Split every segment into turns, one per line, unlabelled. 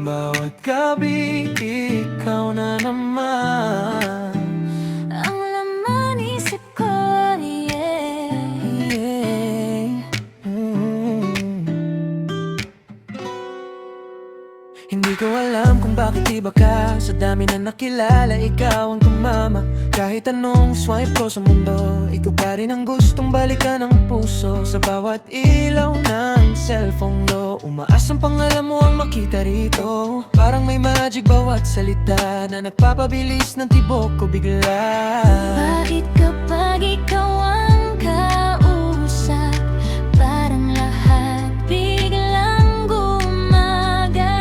Bawat gabi, ikaw na naman
ang laman isip ko, yeah.
Hindi ko alam kung bakit iba ka. Sa dami na nakilala, ikaw ang tumama. Kahit anong swipe ko sa mundo, ikaw pa rin ang gustong balikan ng puso. Sa bawat ilaw ng cellphone do, umaasang pangalan mo ang makita rito. Parang may magic bawat salita na nagpapabilis ng tibok ko bigla.
Bakit kapag ikaw ang kausap, parang lahat biglang gumagaan?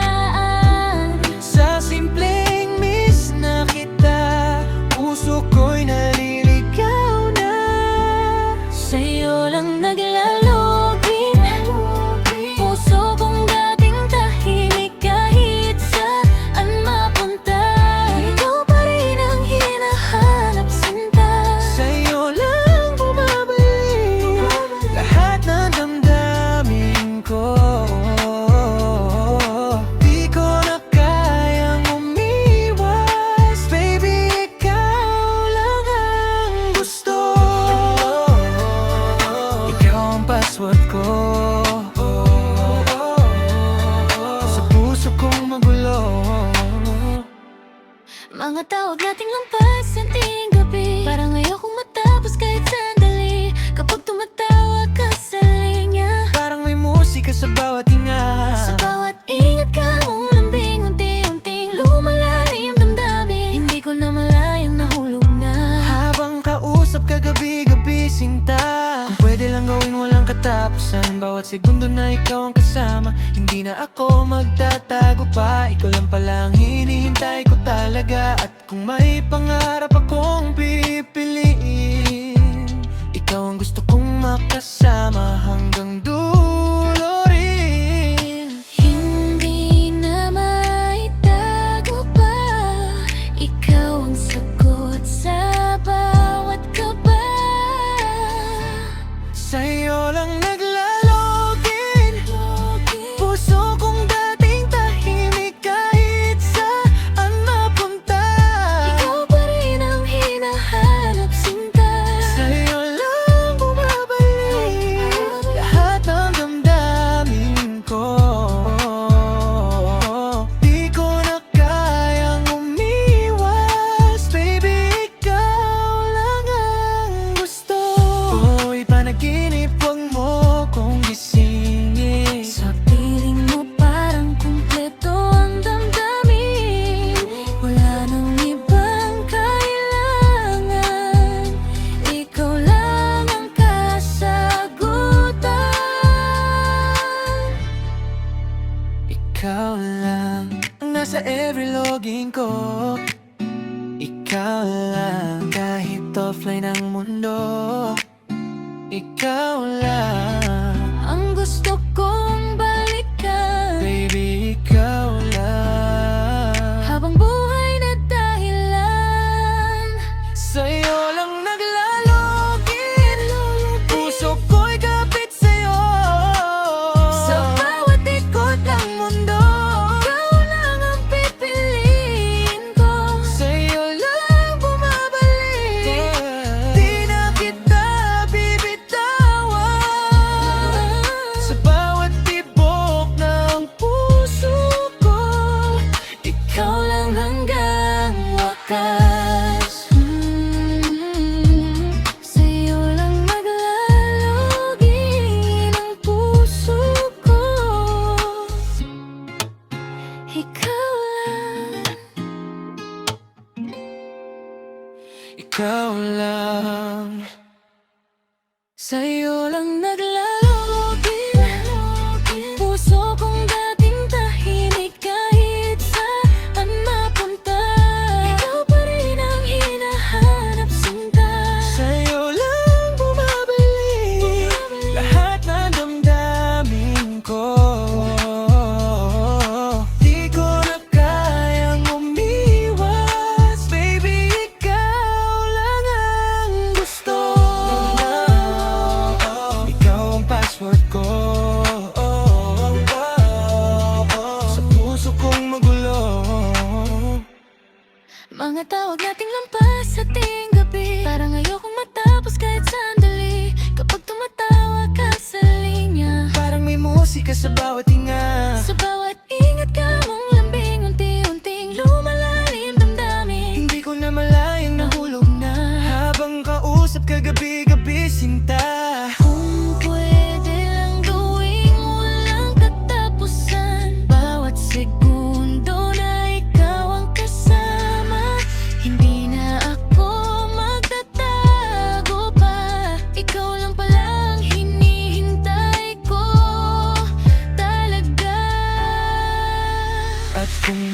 Sa simpleng miss na kita, puso ko'y naliligaw na.
Sa'yo lang naglalogin, puso kong dating tahimik kahit saan mapunta. Ikaw pa rin ang hinahanap sinta.
Sa'yo lang bumabalik lahat ng damdamin ko. Di ko na kayang umiwas, baby, ikaw lang ang gusto. Ikaw ang password ko sa puso kong magulo.
Mga tawag nating lampas sa tinging gabi, parang ayokong matapos kahit sandali. Kapag tumatawa ka sa linya,
Parang may musika sa bawat hinga.
sa bawat ingat ka mong lambing, unti-unting lumalalim damdamin. Hindi ko na malayang nahulog na.
Habang kausap ka gabi-gabi sinta, kung pwede lang gawin walang katapusan. Bawat segundo na ikaw ang kasama, hindi na ako magtatago pa. Ikaw lang pala ang hinihintay ko talaga. At kung may pangarap akong pipiliin, ikaw ang gusto kong makasama hanggang dulo rin.
Hindi na maitago pa, ikaw ang sagot sa bawat kaba.
Sa'yo lang naglalogin, puso kong dating tahimik kahit saan mapunta.
Ikaw pa rin ang hinahanap sinta.
Sa'yo lang bumabalik lahat ng damdamin ko. Di ko na kayang umiwas, baby, ikaw lang ang gusto. Oy, panaginip, huwag mo kong gisingin.
Sa piling mo parang kumpleto ang damdamin. Wala nang ibang kailangan, ikaw lang ang kasagutan.
Ikaw lang ang nasa every login ko. Ikaw lang kahit offline ang mundo. Ikaw lang,
Ang gusto kong balikan,
baby, ikaw lang.
habang buhay na dahilan.
Sa'yo lang naglalogin, puso ko'y kapit sa'yo.
Sa bawat ikot ng mundo, ikaw lang ang pipiliin ko.
Sa'yo lang bumabalik, di na kita bibitawan. Sa bawat tibok ng puso ko,
Ikaw lang hanggang wakas. Sa'yo lang maglalogin ang puso ko. Ikaw lang.
ikaw lang.
Sa'yo lang naglalogin, puso kong dating tahimik kahit saan mapunta. Ikaw pa rin ang hinahanap sinta.
Sa'yo lang bumabalik lahat ng damdamin ko. Di ko na kayang umiwas, baby, ikaw lang ang gusto.
tinatawag nating lampas sa ating gabi. Parang ayokong matapos kahit sandali kapag tumatawa ka sa linya.
Parang may musika sa bawat hinga,
Sa bawat ingat ka mong lambing, unti-unting lumalalim damdamin.
hindi ko na malayang nahulog na habang kausap ka gabi-gabi sinta.
Kung pwede lang gawing walang katapusan, bawat segundo na ikaw ang kasama, hindi na ako magtatago pa. Ikaw lang palang hinihintay ko talaga.
At kung